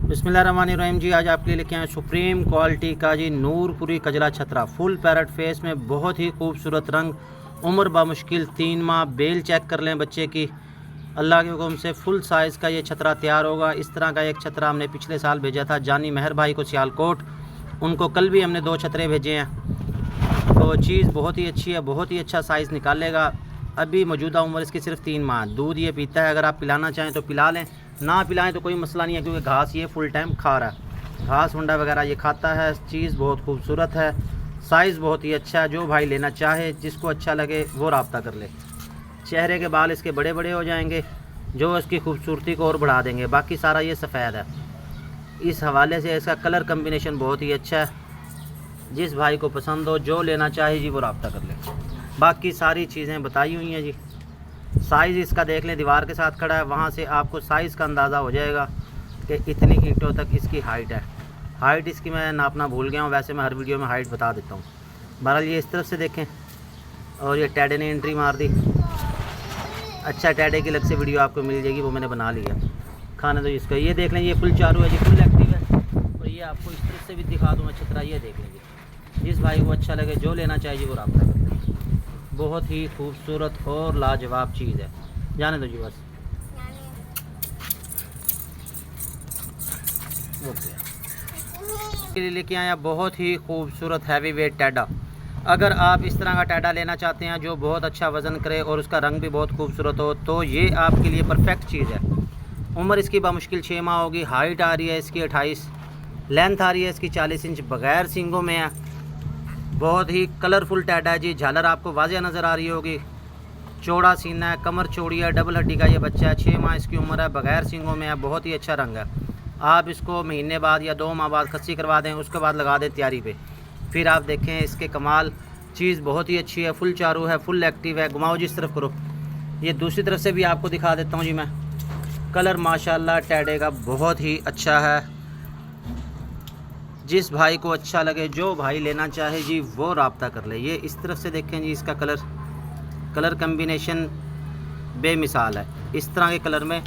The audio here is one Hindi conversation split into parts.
बिस्मिल्लाहिर्रहमानिर्रहीम जी। आज आपके लिए लेके आए सुप्रीम क्वालिटी का जी नूरपुरी कजला छतरा फुल पैरट फेस में, बहुत ही खूबसूरत रंग, उम्र बामुश्किल 3 माह। बेल चेक कर लें बच्चे की, अल्लाह के हुक्म से फुल साइज़ का ये छतरा तैयार होगा। इस तरह का एक छतरा हमने पिछले साल भेजा था जानी महर भाई को सियालकोट, उनको कल भी हमने 2 छतरे भेजे हैं। तो चीज़ बहुत ही अच्छी है, बहुत ही अच्छा साइज़ निकालेगा। अभी मौजूदा उम्र इसकी सिर्फ 3 माह। दूध ये पीता है, अगर आप पिलाना चाहें तो पिला लें, ना पिलाएं तो कोई मसला नहीं है, क्योंकि घास ये फुल टाइम खा रहा है, घास हुंडा वगैरह ये खाता है। चीज़ बहुत खूबसूरत है, साइज़ बहुत ही अच्छा है। जो भाई लेना चाहे, जिसको अच्छा लगे वो रब्ता कर ले। चेहरे के बाल इसके बड़े बड़े हो जाएंगे, जो इसकी खूबसूरती को और बढ़ा देंगे। बाकी सारा ये सफ़ेद है, इस हवाले से इसका कलर कम्बिनेशन बहुत ही अच्छा है। जिस भाई को पसंद हो, जो लेना चाहे जी वो रब्ता कर ले। बाकी सारी चीज़ें बताई हुई हैं जी। साइज़ इसका देख लें, दीवार के साथ खड़ा है, वहाँ से आपको साइज़ का अंदाज़ा हो जाएगा कि इतनी ईंटों तक इसकी हाइट है। हाइट इसकी मैं नापना भूल गया हूँ, वैसे मैं हर वीडियो में हाइट बता देता हूँ। बहरहाल ये इस तरफ से देखें, और ये टैडे ने एंट्री मार दी। अच्छा, टैडे की अलग से वीडियो आपको मिल जाएगी, वो मैंने बना लिया। खाने दो इसका। ये देख लें, ये फुल चारू है जी, फुल एक्टिव है। और ये आपको इस तरफ से भी दिखा दूँ अच्छी तरह। ये देख लेंगे, जिस भाई को अच्छा लगे, जो लेना चाहिए वो रब्ता करें। बहुत ही खूबसूरत और लाजवाब चीज़ है। जाने दो जी बस। ओके, लेके आया बहुत ही खूबसूरत हैवी वेट टैडा। अगर आप इस तरह का टैडा लेना चाहते हैं जो बहुत अच्छा वज़न करे और उसका रंग भी बहुत खूबसूरत हो, तो ये आपके लिए परफेक्ट चीज़ है। उम्र इसकी बामुश्किल 6 माह होगी। हाइट आ रही है इसकी 28, लेंथ आ रही है इसकी 40 इंच, बग़ैर सींगों में है। बहुत ही कलरफुल टैडा है जी। झालर आपको वाज़ेह नज़र आ रही होगी। चौड़ा सीना है, कमर चौड़ी है, डबल हड्डी का ये बच्चा है। 6 माह इसकी उम्र है, बग़ैर सींगों में है, बहुत ही अच्छा रंग है। आप इसको महीने बाद या 2 माह बाद खस्सी करवा दें, उसके बाद लगा दें तैयारी पे, फिर आप देखें इसके कमाल। चीज़ बहुत ही अच्छी है, फुल चारू है, फुल एक्टिव है। घुमाओ जिस तरफ करो। ये दूसरी तरफ से भी आपको दिखा देता हूँ जी मैं। कलर माशाल्लाह टैडे का बहुत ही अच्छा है। जिस भाई को अच्छा लगे, जो भाई लेना चाहे जी वो रब्ता कर ले। ये इस तरफ से देखें जी, इसका कलर कम्बिनेशन बेमिसाल है। इस तरह के कलर में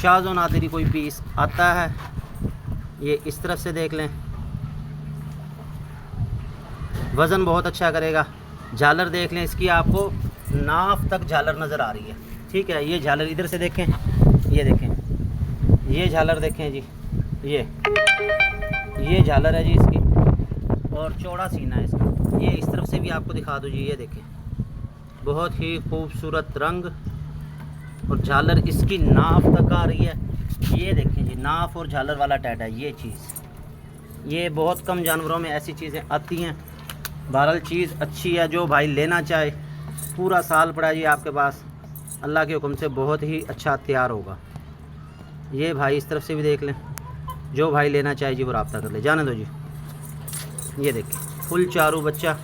शाज़ो नादिरी कोई पीस आता है। ये इस तरफ से देख लें, वज़न बहुत अच्छा करेगा। झालर देख लें इसकी, आपको नाफ तक झालर नज़र आ रही है। ठीक है, ये झालर इधर से देखें, ये देखें, ये झालर देखें जी, ये झालर है जी इसकी, और चौड़ा सीना है इसका। ये इस तरफ से भी आपको दिखा दूँ जी, ये देखें, बहुत ही खूबसूरत रंग, और झालर इसकी नाफ तक आ रही है। ये देखें जी, नाफ और झालर वाला टैडा है ये चीज़। ये बहुत कम जानवरों में ऐसी चीज़ें आती हैं। बहरहाल चीज़ अच्छी है, जो भाई लेना चाहे, पूरा साल पड़ा जी आपके पास, अल्लाह के हुक्म से बहुत ही अच्छा तैयार होगा। ये भाई इस तरफ से भी देख लें, जो भाई लेना चाहे जी वो रब्ता कर ले। जाने दो जी। ये देखिए, फुल चारू बच्चा,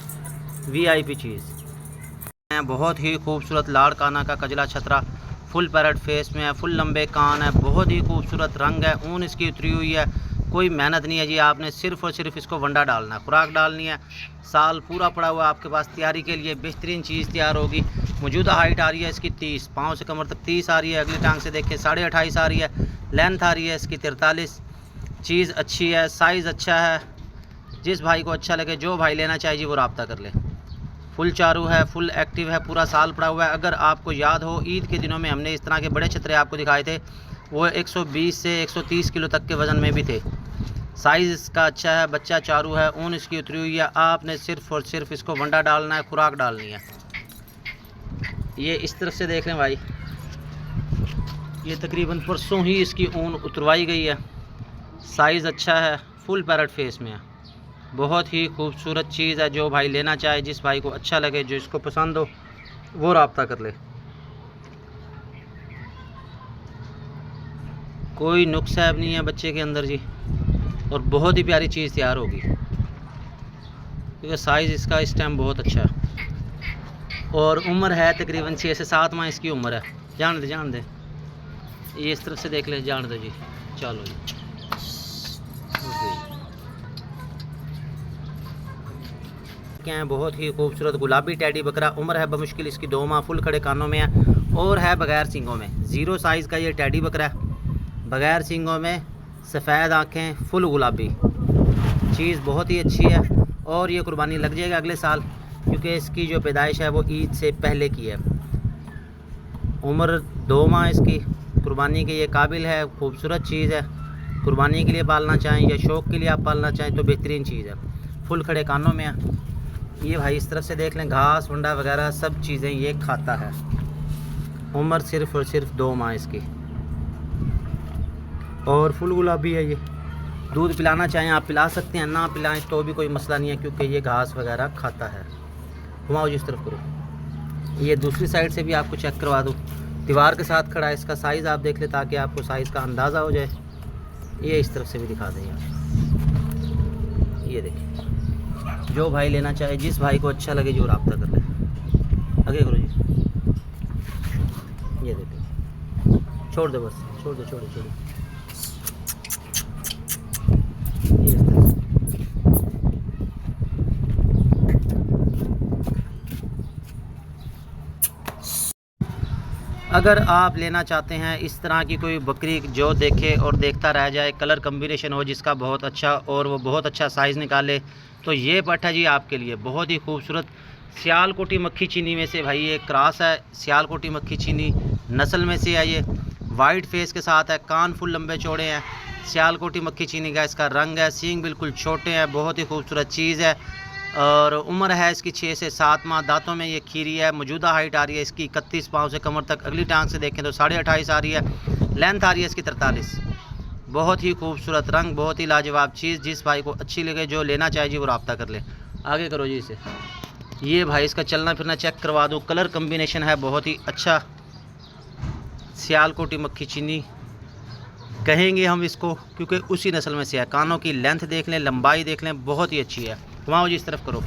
VIP चीज़। बहुत ही खूबसूरत लाड़ काना का कजला छतरा, फुल पैरट फेस में है, फुल लंबे कान है, बहुत ही खूबसूरत रंग है। ऊन इसकी उतरी हुई है, कोई मेहनत नहीं है जी। आपने सिर्फ़ और सिर्फ इसको वंडा डालना है, खुराक डालनी है। साल पूरा पड़ा हुआ आपके पास, तैयारी के लिए बेहतरीन चीज़ तैयार होगी। मौजूदा हाइट आ रही है इसकी 30, पाँव से कमर तक 30 आ रही है। अगली टांग से देखें 28.5 आ रही है। लेंथ आ रही है इसकी 43। चीज़ अच्छी है, साइज़ अच्छा है। जिस भाई को अच्छा लगे, जो भाई लेना चाहिए जी वो रब्ता कर ले। फुल चारू है, फुल एक्टिव है, पूरा साल पड़ा हुआ है। अगर आपको याद हो, ईद के दिनों में हमने इस तरह के बड़े छतरे आपको दिखाए थे, वो 120 से 130 किलो तक के वज़न में भी थे। साइज़ इसका अच्छा है, बच्चा चारू है, ऊन इसकी उतरी हुई है। आपने सिर्फ़ और सिर्फ इसको वंडा डालना है, खुराक डालनी है। ये इस तरफ से देख लें भाई, ये तकरीबन परसों ही इसकी ऊन उतरवाई गई है। साइज़ अच्छा है, फुल पैरट फेस में है, बहुत ही खूबसूरत चीज़ है। जो भाई लेना चाहे, जिस भाई को अच्छा लगे, जो इसको पसंद हो, वो रब्ता कर ले। कोई नुक्स ऐब नहीं है बच्चे के अंदर जी, और बहुत ही प्यारी चीज़ तैयार होगी, क्योंकि साइज़ इसका इस टाइम बहुत अच्छा है। और उम्र है तकरीबन 6 से 7 माह इसकी उम्र है। जान दे। ये इस तरफ से देख ले, जान दो जी। चलो जी, क्या है, बहुत ही खूबसूरत गुलाबी टैडी बकरा। उम्र है बमुश्किल इसकी 2 माह, फुल खड़े कानों में है, और है बग़ैर सींगों में। 0 साइज़ का ये टैडी बकरा है, बग़ैर सींगों में, सफ़ेद आँखें, फुल गुलाबी, चीज़ बहुत ही अच्छी है। और ये कुर्बानी लग जाएगा अगले साल, क्योंकि इसकी जो पैदाइश है वो ईद से पहले की है। उम्र 2 माह इसकी, कुर्बानी के ये काबिल है, खूबसूरत चीज़ है। कुर्बानी के लिए पालना चाहें या शौक़ के लिए आप पालना चाहें तो बेहतरीन चीज़ है। फुल खड़े कानों में है ये भाई, इस तरफ से देख लें, घास वंडा वगैरह सब चीज़ें ये खाता है। उम्र सिर्फ़ और सिर्फ 2 माह इसकी, और फुल गुलाबी है ये। दूध पिलाना चाहें आप पिला सकते हैं, ना पिलाएं तो भी कोई मसला नहीं है, क्योंकि ये घास वगैरह खाता है। घुमाओ जिस तरफ करो। ये दूसरी साइड से भी आपको चेक करवा दूँ, दीवार के साथ खड़ा है। इसका साइज़ आप देख ले ताकि आपको साइज़ का अंदाज़ा हो जाए। ये इस तरफ से भी दिखा दें आप, ये देखिए। जो भाई लेना चाहे, जिस भाई को अच्छा लगे, जो रब्ता कर ले। आगे करो जी, ये देखिए। छोड़ दो बस, छोड़ दो, छोड़ो छोड़ो। ये इस तरह से। अगर आप लेना चाहते हैं इस तरह की कोई बकरी जो देखे और देखता रह जाए, कलर कम्बिनेशन हो जिसका बहुत अच्छा, और वो बहुत अच्छा साइज़ निकाले, तो ये पट्ठा जी आपके लिए बहुत ही खूबसूरत सियालकोटी मक्खी चीनी में से भाई ये क्रॉस है। सियालकोटी मक्खी चीनी नस्ल में से है ये। वाइट फेस के साथ है, कान फुल लंबे चौड़े हैं। सियालकोटी मक्खी चीनी का इसका रंग है, सींग बिल्कुल छोटे हैं, बहुत ही खूबसूरत चीज़ है। और उम्र है इसकी 6 से 7 माह। दांतों में ये खीरी है। मौजूदा हाइट आ रही है इसकी 31 पाँव से कमर तक। अगली टांग से देखें तो 28.5 आ रही है। लेंथ आ रही है इसकी 43। बहुत ही खूबसूरत रंग, बहुत ही लाजवाब चीज़। जिस भाई को अच्छी लगे, जो लेना चाहे जी वो रब्ता कर ले। आगे करो जी इसे। ये भाई इसका चलना फिरना चेक करवा दूँ। कलर कम्बिनेशन है बहुत ही अच्छा। सियालकोटी मक्खी चीनी कहेंगे हम इसको, क्योंकि उसी नस्ल में से है। कानों की लेंथ देख लें, लंबाई देख लें, बहुत ही अच्छी है। घुमाओ जी इस तरफ करो।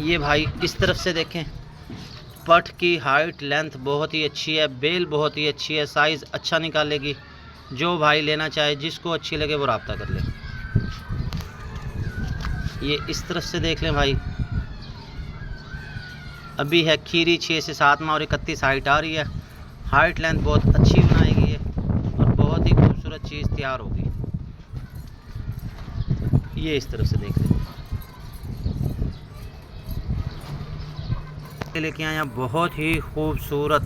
ये भाई इस तरफ से देखें, पठ की हाइट लेंथ बहुत ही अच्छी है, बेल बहुत ही अच्छी है, साइज़ अच्छा निकालेगी। जो भाई लेना चाहे, जिसको अच्छी लगे वो रब्ता कर ले। ये इस तरफ से देख लें भाई, अभी है खीरी 6 से 7 माह और 31 हाइट आ रही है। हाइट लेंथ बहुत अच्छी बनाएगी ये, और बहुत ही खूबसूरत चीज़ तैयार होगी। ये इस तरफ से देख लें। लेके आए हैं बहुत ही खूबसूरत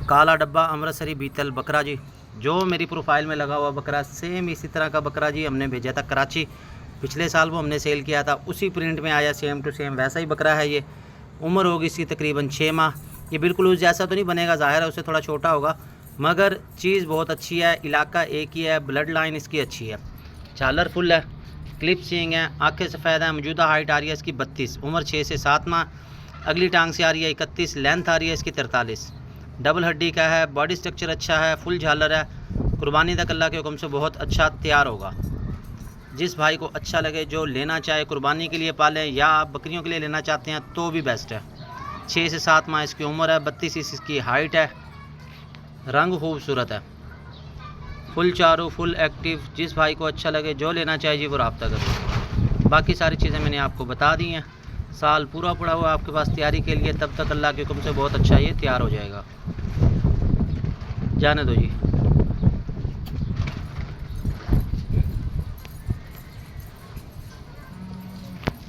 काला डब्बा अमृतसरी बीतल बकरा जी। जो मेरी प्रोफाइल में लगा हुआ बकरा, सेम इसी तरह का बकरा जी हमने भेजा था कराची। पिछले साल वो हमने सेल किया था, उसी प्रिंट में आया, सेम टू सेम वैसा ही बकरा है ये। उम्र होगी इसकी तकरीबन 6 माह। ये बिल्कुल उस जैसा तो नहीं बनेगा, ज़ाहिर है उससे थोड़ा छोटा होगा, मगर चीज़ बहुत अच्छी है। इलाका एक ही है, ब्लड लाइन इसकी अच्छी है। झालर फुल है, क्लिप सींग है, आंखें सफ़ेद हैं। मौजूदा हाइट आ रही है इसकी 32। उम्र 6 से 7 माह। अगली टांग से आ रही है 31। लेंथ आ रही है इसकी 43। डबल हड्डी का है, बॉडी स्ट्रक्चर अच्छा है, फुल झालर है। कुर्बानी तक अल्लाह के हुक्म से बहुत अच्छा तैयार होगा। जिस भाई को अच्छा लगे, जो लेना चाहे, कुर्बानी के लिए पालें या आप बकरियों के लिए लेना चाहते हैं तो भी बेस्ट है। 6 से 7 माह इसकी उम्र है, 32 इंच इसकी हाइट है। रंग खूबसूरत है, फुल चारू, फुल एक्टिव। जिस भाई को अच्छा लगे, जो लेना चाहे जी वो रब्ता करें। बाकी सारी चीज़ें मैंने आपको बता दी हैं। साल पूरा पड़ा हुआ आपके पास तैयारी के लिए, तब तक अल्लाह के हुक्म से बहुत अच्छा ये तैयार हो जाएगा। जाने दो जी।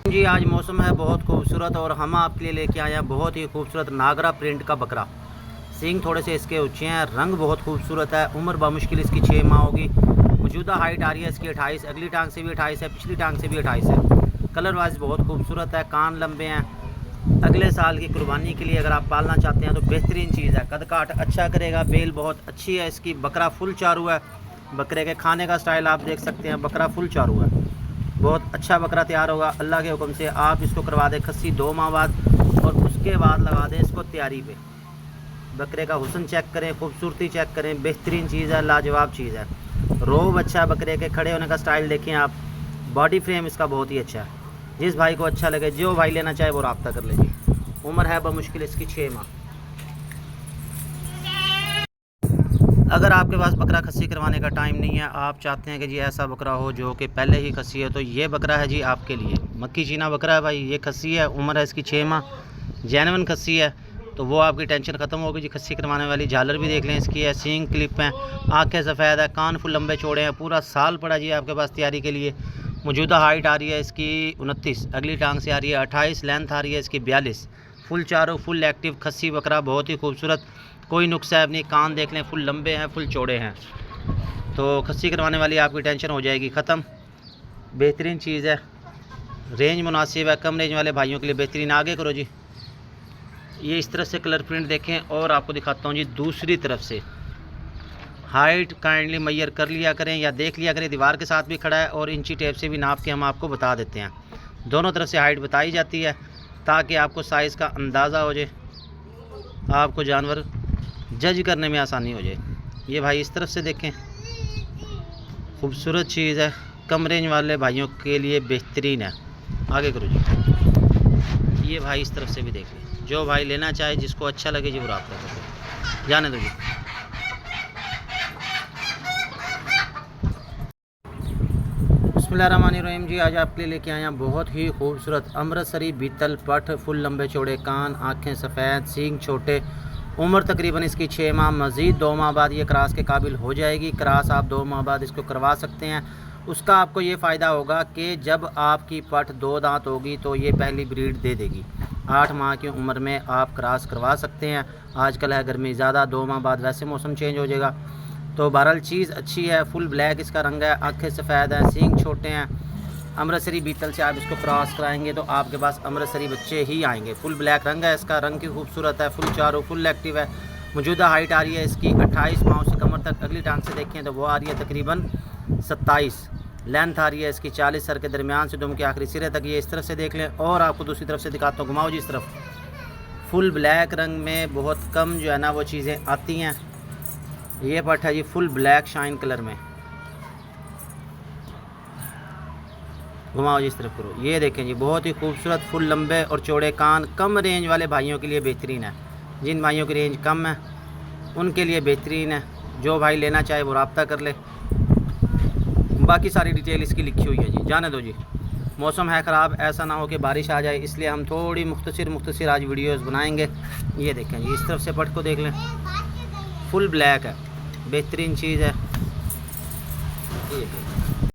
जी आज मौसम है बहुत खूबसूरत, और हम आपके लिए लेके आए हैं बहुत ही खूबसूरत नागरा प्रिंट का बकरा। सींग थोड़े से इसके ऊंचे हैं, रंग बहुत खूबसूरत है। उम्र बामुश्किल इसकी 6 माह होगी। मौजूदा हाइट आ रही है इसकी 28। अगली टांग से भी 28 है, पिछली टांग से भी 28 है। कलर वाइज बहुत खूबसूरत है, कान लंबे हैं। अगले साल की कुर्बानी के लिए अगर आप पालना चाहते हैं तो बेहतरीन चीज़ है। कद काट अच्छा करेगा, बेल बहुत अच्छी है इसकी। बकरा फुल चारू है। बकरे के खाने का स्टाइल आप देख सकते हैं, बकरा फुल चारू है। बहुत अच्छा बकरा तैयार होगा अल्लाह के हुक्म से। आप इसको करवा दें खस्सी 2 माह बाद, और उसके बाद लगा दें इसको तैयारी पे। बकरे का हुस्न चेक करें, खूबसूरती चेक करें, बेहतरीन चीज़ है, लाजवाब चीज़ है। रोब अच्छा है बकरे के, खड़े होने का स्टाइल देखें आप। बॉडी फ्रेम इसका बहुत ही अच्छा है। जिस भाई को अच्छा लगे, जो भाई लेना चाहे वो रब्ता कर लीजिए। उम्र है बमुश्किल इसकी 6 माह। अगर आपके पास बकरा खस्सी करवाने का टाइम नहीं है, आप चाहते हैं कि जी ऐसा बकरा हो जो कि पहले ही खस्सी है, तो ये बकरा है जी आपके लिए। मक्खी चीना बकरा है भाई, ये खस्सी है। उम्र है इसकी 6 माह। जैनवन खस्सी है। तो वो आपकी टेंशन ख़त्म होगी जी। खस्सी करवाने वाली झालर भी देख लें इसकी है, सींग क्लिप हैं, आंखें सफ़ेद है, कान फुल लंबे चौड़े हैं, पूरा साल पड़ा जी आपके पास तैयारी के लिए। मौजूदा हाइट आ रही है इसकी 29, अगली टांग से आ रही है 28, लेंथ आ रही है इसकी 42। फुल चारों फुल एक्टिव खस्सी बकरा, बहुत ही खूबसूरत, कोई नुक्सा नहीं। कान देख लें फुल लंबे हैं, फुल चौड़े हैं। तो खस्सी करवाने वाली आपकी टेंशन हो जाएगी ख़त्म। बेहतरीन चीज़ है, रेंज मुनासिब है, कम रेंज वाले भाइयों के लिए बेहतरीन। आगे करो जी। ये इस तरफ से कलर प्रिंट देखें और आपको दिखाता हूँ जी दूसरी तरफ से। हाइट काइंडली मैयर कर लिया करें या देख लिया करें, दीवार के साथ भी खड़ा है और इंची टेप से भी नाप के हम आपको बता देते हैं। दोनों तरफ से हाइट बताई जाती है ताकि आपको साइज़ का अंदाज़ा हो जाए, आपको जानवर जज करने में आसानी हो जाए। ये भाई इस तरफ से देखें, खूबसूरत चीज़ है, कम रेंज वाले भाइयों के लिए बेहतरीन है। आगे करो जी। ये भाई इस तरफ से भी देख लें, जो भाई लेना चाहे, जिसको अच्छा लगे जी वो रब्ता करें। जाने दो जी। बिस्मिल्लाहिर्रहमानिर्रहीम जी। आज आपके लिए लेके आए हैं बहुत ही खूबसूरत अमृतसरी बीतल पठ, फुल लंबे चौड़े कान, आँखें सफ़ेद, सींग छोटे। उम्र तकरीबन इसकी 6 माह, मज़ीद 2 माह बाद ये क्रॉस के काबिल हो जाएगी। क्रॉस आप 2 माह बाद इसको करवा सकते हैं। उसका आपको ये फ़ायदा होगा कि जब आपकी पठ 2 दांत होगी तो ये पहली ब्रीड दे देगी। 8 माह की उम्र में आप क्रॉस करवा सकते हैं। आजकल है गर्मी ज़्यादा, 2 माह बाद वैसे मौसम चेंज हो जाएगा। तो बहरहाल चीज़ अच्छी है, फुल ब्लैक इसका रंग है, आँखें सफ़ेद हैं, सींग छोटे हैं। अमृतसरी बीतल से आप इसको क्रॉस कराएंगे तो आपके पास अमृतसरी बच्चे ही आएंगे। फुल ब्लैक रंग है इसका, रंग की खूबसूरत है, फुल चारों फुल एक्टिव है। मौजूदा हाइट आ रही है इसकी 28 माह से कमर तक। अगली टांग से देखें तो वो आ रही है तकरीबन 27। लेंथ आ रही है इसकी 40, सर के दरमियान से दुम के आखिरी सिरे तक। ये इस तरफ से देख लें और आपको दूसरी तरफ से दिखाता हूँ, घुमाओ जी इस तरफ। फुल ब्लैक रंग में बहुत कम जो है ना वो चीज़ें आती हैं। ये पठ है जी फुल ब्लैक शाइन कलर में। घुमाओ जी इस तरफ करो। ये देखें जी बहुत ही खूबसूरत, फुल लंबे और चौड़े कान, कम रेंज वाले भाइयों के लिए बेहतरीन है। जिन भाइयों की रेंज कम है उनके लिए बेहतरीन है। जो भाई लेना चाहे वो रब्ता कर ले। बाकी सारी डिटेल इसकी लिखी हुई है जी। जाने दो जी। मौसम है ख़राब, ऐसा ना हो कि बारिश आ जाए, इसलिए हम थोड़ी मुख्तसर आज वीडियोस बनाएंगे। ये देखें जी, इस तरफ से पठ को देख लें, फुल ब्लैक है, बेहतरीन चीज़ है। ये